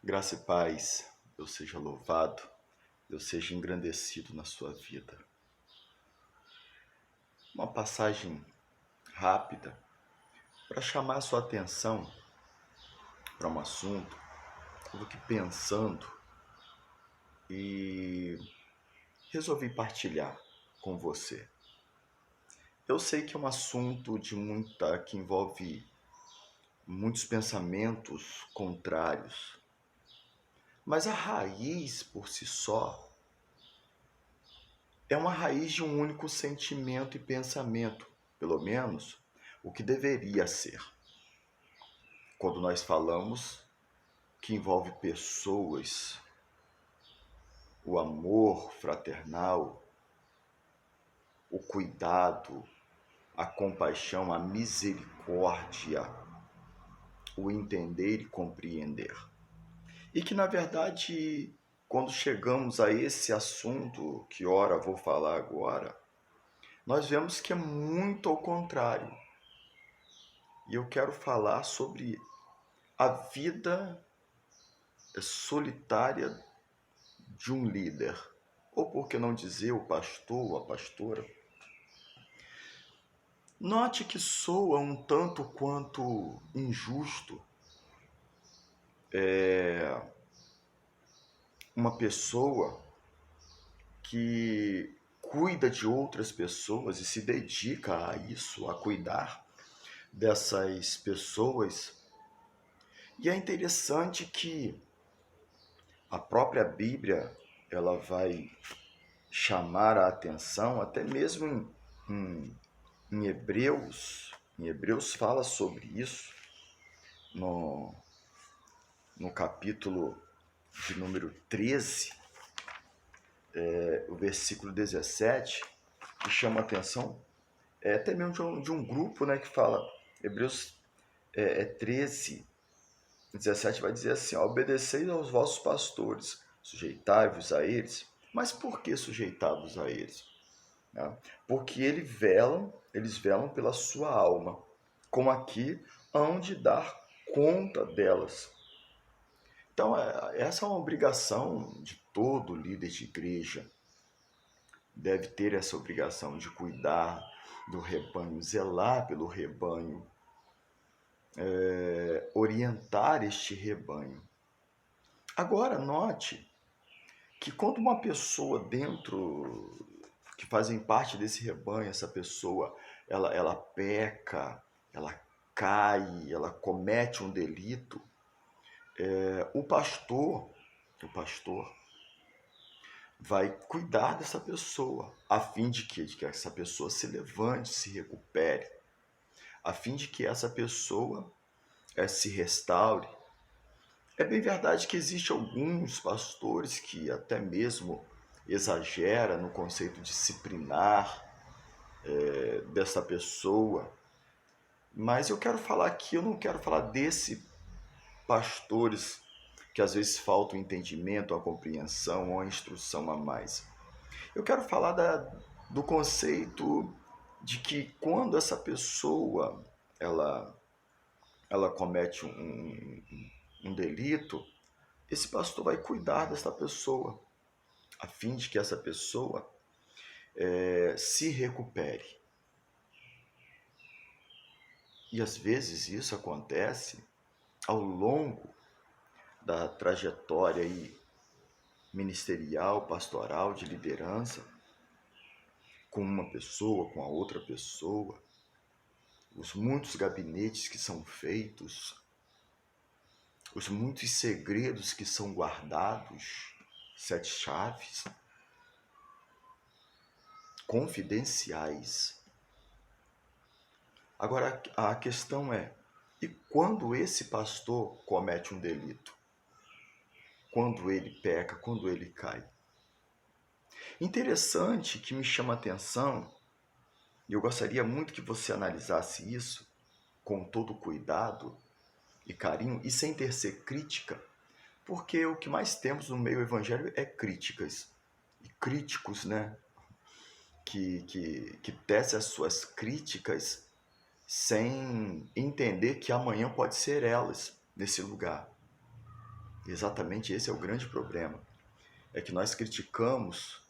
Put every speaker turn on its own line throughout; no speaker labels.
Graça e paz, Deus seja louvado, Deus seja engrandecido na sua vida. Uma passagem rápida para chamar a sua atenção para um assunto. Eu aqui pensando e resolvi partilhar com você. Eu sei que é um assunto que envolve muitos pensamentos contrários, mas a raiz por si só é uma raiz de um único sentimento e pensamento, pelo menos o que deveria ser. Quando nós falamos que envolve pessoas, o amor fraternal, o cuidado, a compaixão, a misericórdia, o entender e compreender. E que, na verdade, quando chegamos a esse assunto, que ora vou falar agora, nós vemos que é muito ao contrário. E eu quero falar sobre a vida solitária de um líder, ou por que não dizer o pastor ou a pastora. Note que soa um tanto quanto injusto uma pessoa que cuida de outras pessoas e se dedica a isso, a cuidar dessas pessoas. E é interessante que a própria Bíblia ela vai chamar a atenção, até mesmo em Hebreus fala sobre isso, no capítulo de número 13, o versículo 17, que chama a atenção, até mesmo de um grupo, né, que fala, Hebreus 13, 17 vai dizer assim: obedeceis aos vossos pastores, sujeitai-vos a eles. Mas por que sujeitai-vos a eles? Né? Porque eles velam pela sua alma, como aqui hão de dar conta delas. Então, essa é uma obrigação de todo líder de igreja. Deve ter essa obrigação de cuidar do rebanho, zelar pelo rebanho, orientar este rebanho. Agora, note que quando uma pessoa que fazem parte desse rebanho, essa pessoa, ela peca, ela cai, ela comete um delito, o pastor vai cuidar dessa pessoa, a fim de que essa pessoa se levante, se recupere, a fim de que essa pessoa se restaure. É bem verdade que existem alguns pastores que até mesmo exagera no conceito disciplinar dessa pessoa, mas eu quero falar aqui, eu não quero falar desse pastores que às vezes falta o entendimento, a compreensão ou a instrução a mais. Eu quero falar do conceito de que quando essa pessoa ela, ela comete um delito, esse pastor vai cuidar dessa pessoa, a fim de que essa pessoa se recupere. E às vezes isso acontece ao longo da trajetória aí ministerial, pastoral, de liderança, com uma pessoa, com a outra pessoa, os muitos gabinetes que são feitos, os muitos segredos que são guardados, 7 chaves, confidenciais. Agora, a questão é, e quando esse pastor comete um delito? Quando ele peca, quando ele cai? Interessante que me chama a atenção, e eu gostaria muito que você analisasse isso com todo cuidado e carinho, e sem tecer crítica, porque o que mais temos no meio evangélico é críticas. E críticos, né? Que tecem as suas críticas sem entender que amanhã pode ser elas nesse lugar. Exatamente esse é o grande problema. É que nós criticamos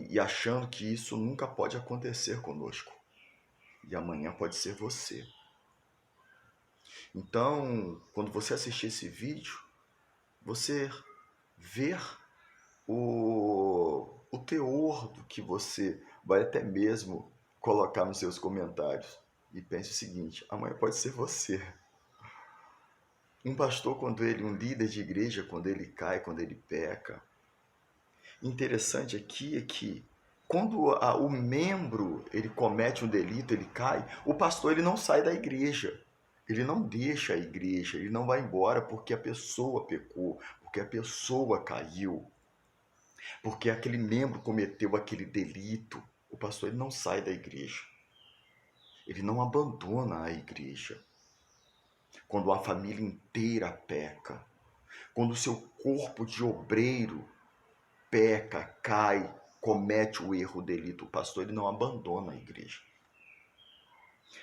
e achando que isso nunca pode acontecer conosco. E amanhã pode ser você. Então, quando você assistir esse vídeo, você ver o teor do que você vai até mesmo colocar nos seus comentários. E pense o seguinte: amanhã pode ser você. Um pastor, um líder de igreja, quando ele cai, quando ele peca. Interessante aqui é que quando o membro ele comete um delito, ele cai, o pastor ele não sai da igreja. Ele não deixa a igreja, ele não vai embora porque a pessoa pecou, porque a pessoa caiu, porque aquele membro cometeu aquele delito. O pastor ele não sai da igreja. Ele não abandona a igreja. Quando a família inteira peca, quando o seu corpo de obreiro peca, cai, comete o erro, o delito, o pastor ele não abandona a igreja.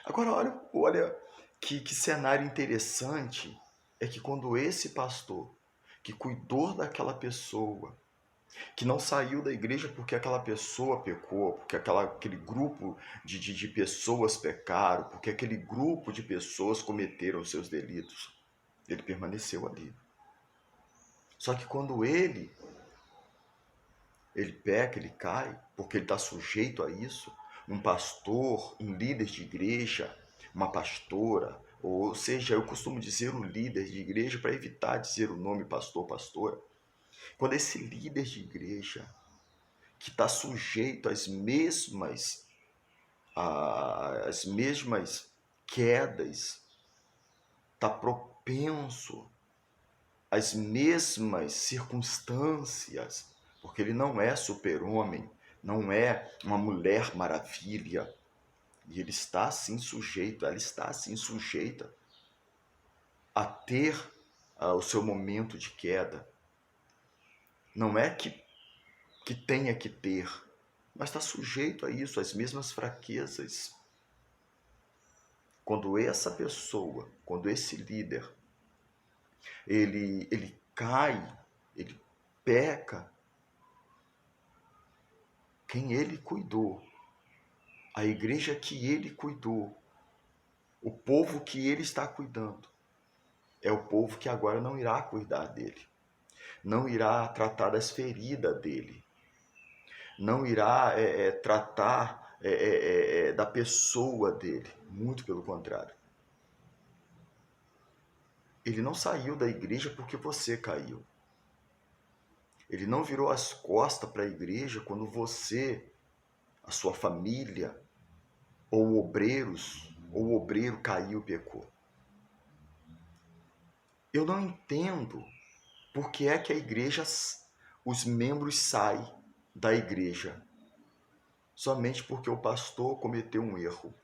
Agora olha que cenário interessante é que quando esse pastor que cuidou daquela pessoa, que não saiu da igreja porque aquela pessoa pecou, porque aquele grupo de pessoas pecaram, porque aquele grupo de pessoas cometeram seus delitos, ele permaneceu ali. Só que quando ele peca, ele cai, porque ele está sujeito a isso. Um pastor, um líder de igreja, uma pastora, ou seja, eu costumo dizer um líder de igreja para evitar dizer o nome pastor, pastora. Quando esse líder de igreja, que está sujeito às mesmas quedas, está propenso às mesmas circunstâncias, porque ele não é super-homem, não é uma mulher maravilha, e ele está assim sujeito, ela está assim sujeita a ter o seu momento de queda. Não é que tenha que ter, mas está sujeito a isso, às mesmas fraquezas. Quando essa pessoa, quando esse líder, ele cai, ele peca, quem ele cuidou, a igreja que ele cuidou, o povo que ele está cuidando, é o povo que agora não irá cuidar dele, não irá tratar das feridas dele, não irá tratar da pessoa dele, muito pelo contrário. Ele não saiu da igreja porque você caiu. Ele não virou as costas para a igreja quando você, a sua família, ou obreiros, ou o obreiro caiu e pecou. Eu não entendo por que é que a igreja, os membros saem da igreja somente porque o pastor cometeu um erro.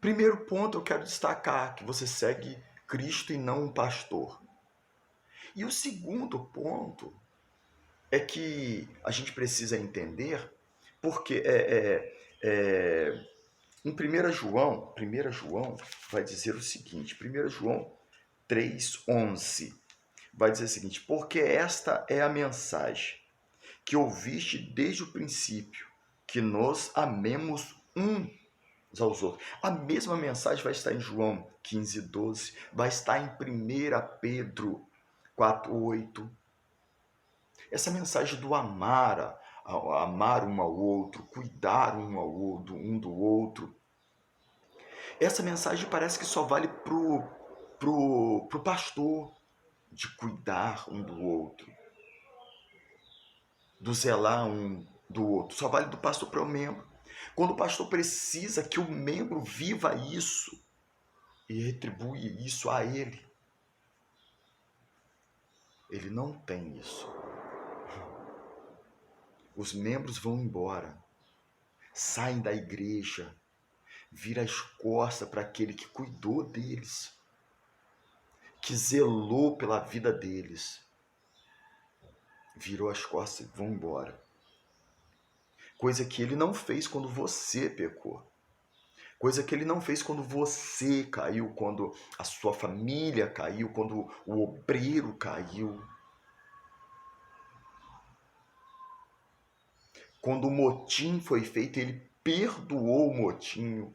Primeiro ponto, eu quero destacar que você segue Cristo e não um pastor. E o segundo ponto é que a gente precisa entender, porque em 1 João vai dizer o seguinte, 1 João 3,11, vai dizer o seguinte: porque esta é a mensagem que ouviste desde o princípio, que nos amemos uns aos outros. A mesma mensagem vai estar em João 15,12, vai estar em 1 Pedro 4,8. Essa mensagem do amar um ao outro, cuidar um do outro. Essa mensagem parece que só vale pro pastor, de cuidar um do outro, do zelar um do outro. Só vale do pastor para o membro. Quando o pastor precisa que o membro viva isso e retribui isso a ele, ele não tem isso. Os membros vão embora, saem da igreja, vira as costas para aquele que cuidou deles, que zelou pela vida deles. Virou as costas e vão embora. Coisa que ele não fez quando você pecou. Coisa que ele não fez quando você caiu, quando a sua família caiu, quando o obreiro caiu. Quando o motim foi feito, ele perdoou o motim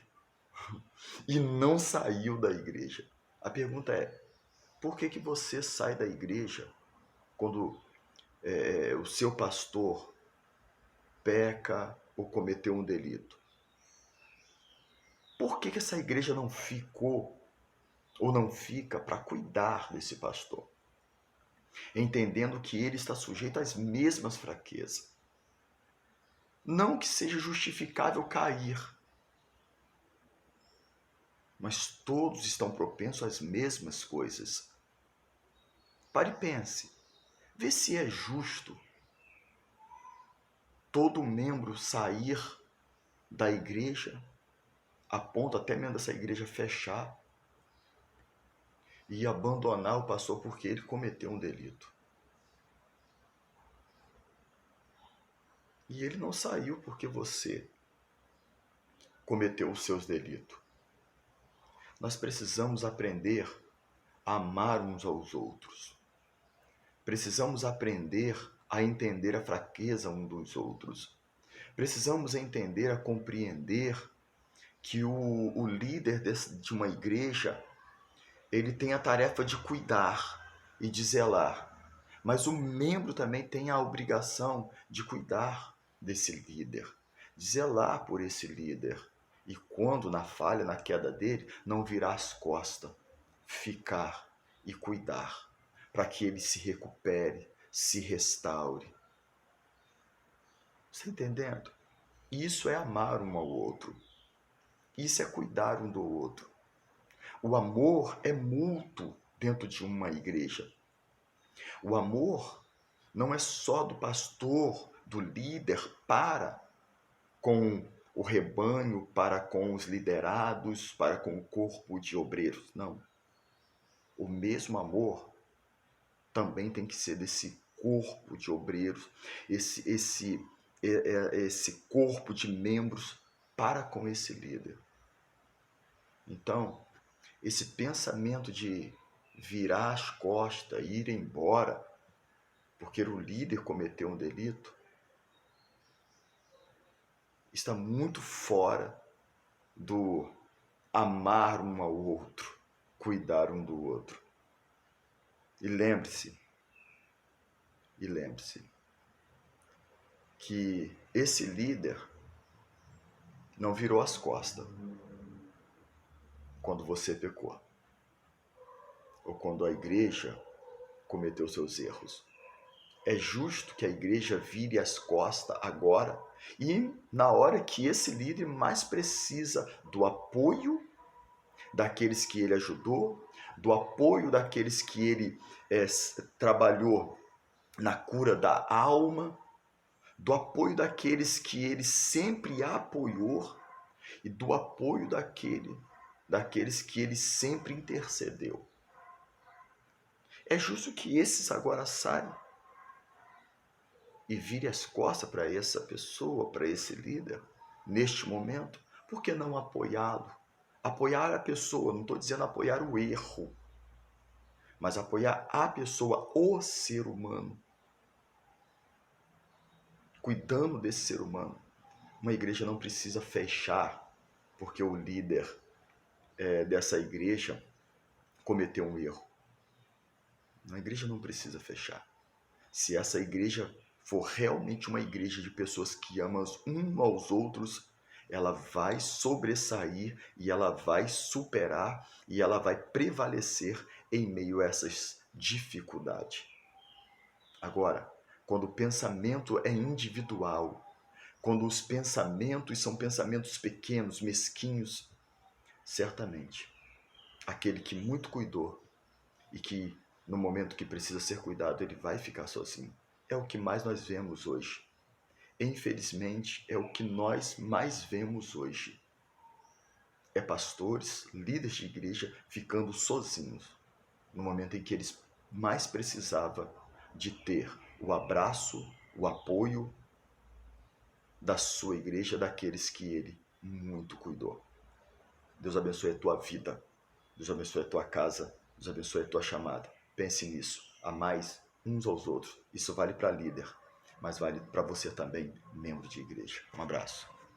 e não saiu da igreja. A pergunta é, por que você sai da igreja quando o seu pastor peca ou cometeu um delito? Por que essa igreja não ficou ou não fica para cuidar desse pastor? Entendendo que ele está sujeito às mesmas fraquezas. Não que seja justificável cair, mas todos estão propensos às mesmas coisas. Pare e pense. Vê se é justo todo membro sair da igreja, a ponto até mesmo dessa igreja fechar, e abandonar o pastor porque ele cometeu um delito. E ele não saiu porque você cometeu os seus delitos. Nós precisamos aprender a amar uns aos outros. Precisamos aprender a entender a fraqueza uns dos outros. Precisamos entender, a compreender que o líder de uma igreja, ele tem a tarefa de cuidar e de zelar. Mas o membro também tem a obrigação de cuidar desse líder, de zelar por esse líder. E quando na falha, na queda dele, não virar as costas, ficar e cuidar, para que ele se recupere, se restaure. Você está entendendo? Isso é amar um ao outro. Isso é cuidar um do outro. O amor é mútuo dentro de uma igreja. O amor não é só do pastor, do líder para com o rebanho, para com os liderados, para com o corpo de obreiros. Não. O mesmo amor também tem que ser desse corpo de obreiros, esse corpo de membros para com esse líder. Então, esse pensamento de virar as costas, ir embora, porque o líder cometeu um delito, está muito fora do amar um ao outro, cuidar um do outro. E lembre-se que esse líder não virou as costas quando você pecou, ou quando a igreja cometeu seus erros. É justo que a igreja vire as costas agora e na hora que esse líder mais precisa do apoio daqueles que ele ajudou, do apoio daqueles que ele trabalhou na cura da alma, do apoio daqueles que ele sempre apoiou e do apoio daqueles que ele sempre intercedeu. É justo que esses agora saiam e vire as costas para essa pessoa, para esse líder, neste momento. Por que não apoiá-lo? Apoiar a pessoa, não estou dizendo apoiar o erro, mas apoiar a pessoa, o ser humano. Cuidando desse ser humano. Uma igreja não precisa fechar porque o líder dessa igreja cometeu um erro. A igreja não precisa fechar. Se essa igreja for realmente uma igreja de pessoas que amam uns aos outros, ela vai sobressair e ela vai superar e ela vai prevalecer em meio a essas dificuldades. Agora, quando o pensamento é individual, quando os pensamentos são pensamentos pequenos, mesquinhos, certamente aquele que muito cuidou e que no momento que precisa ser cuidado ele vai ficar sozinho. É o que mais nós vemos hoje. Infelizmente, é o que nós mais vemos hoje. É pastores, líderes de igreja ficando sozinhos no momento em que eles mais precisavam de ter o abraço, o apoio da sua igreja, daqueles que ele muito cuidou. Deus abençoe a tua vida. Deus abençoe a tua casa. Deus abençoe a tua chamada. Pense nisso. Amais uns aos outros. Isso vale para líder, mas vale para você também, membro de igreja. Um abraço.